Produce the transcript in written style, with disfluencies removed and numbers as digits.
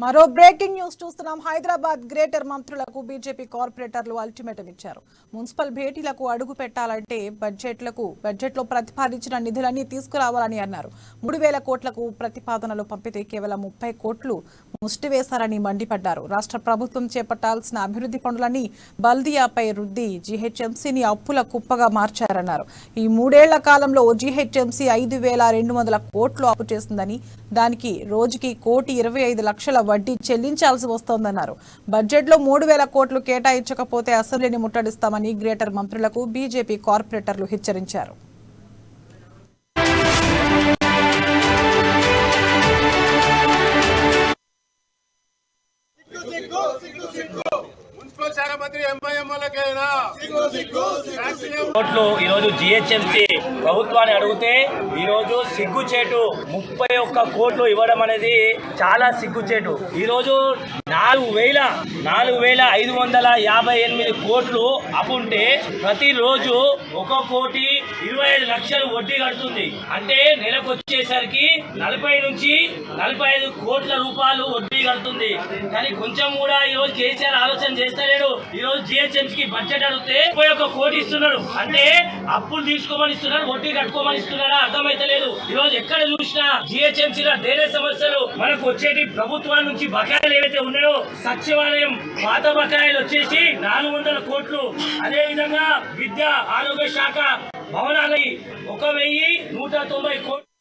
మరో breaking news చూస్తున్నాం. Hyderabad greater మంత్రులకు బీజేపీ కార్పొరేటర్లు అల్టిమేటం ఇచ్చారు. మున్సిపల్ భేటీలకు అడుగు పెట్టాలంటే బడ్జెట్లో ప్రతిపాదించిన నిధులన్నీ తీసుకురావాలని అన్నారు. 3,000 కోట్లకు ప్రతిపాదనలు పంపితే కేవలం 30 కోట్లు ముష్టివేశారని మండిపడ్డారు. రాష్ట్ర ప్రభుత్వం చేపట్టాల్సిన అభివృద్ధి పనులన్నీ బల్దియాపై రుద్ది జీహెచ్ఎంసీని అప్పుల కుప్పగా మార్చారన్నారు. ఈ 3 ఏళ్ల కాలంలో జీహెచ్ఎంసీ 5,200 కోట్లు అప్పు చేసిందని, దానికి రోజుకి 1,25,00,000 వడ్డీ చెల్లించాల్సి వస్తోందన్నారు. బడ్జెట్లో 3,000 కోట్లు కేటాయించకపోతే అసెంబ్లీని ముట్టడిస్తామని గ్రేటర్ మంత్రులకు బీజేపీ కార్పొరేటర్లు హెచ్చరించారు. ఈరోజు జిహెచ్ఎంసీ ప్రభుత్వాన్ని అడిగితే ఈరోజు సిగ్గుచేటు 31 కోట్లు ఇవ్వడం అనేది చాలా సిగ్గుచేటు. ఈరోజు 4,558 కోట్లు అప్పుంటే ప్రతిరోజు 1,25,00,000 వడ్డీ కడుతుంది. అంటే నెలకు వచ్చేసరికి 40 నుంచి 45 కోట్ల రూపాయలు వడ్డీ కడుతుంది. కానీ కొంచెం కూడా ఈరోజు కేసీఆర్ ఆలోచన చేస్తలేడు. ఈరోజు జిహెచ్ఎంసీకి బడ్జెట్ అడిగితే 31 కోటి ఇస్తున్నాడు. అంటే అప్పులు తీసుకోమని ఇస్తున్నాడు, వడ్డీ కట్టుకోమని ఇస్తున్నాడా అర్థమైతలేదు. ఈరోజు ఎక్కడ చూసినా జిహెచ్ఎంసీలో డ్రైనేజ్ సమస్యలు, మనకు వచ్చేటి ప్రభుత్వాల నుంచి బకాయిలు ఏవైతే ఉన్నాయో సచివాలయం పాత బకాయిలు వచ్చేసి 400 కోట్లు. అదే విధంగా విద్య, ఆరోగ్య శాఖ భవనాలకి 1,190 కోట్లు.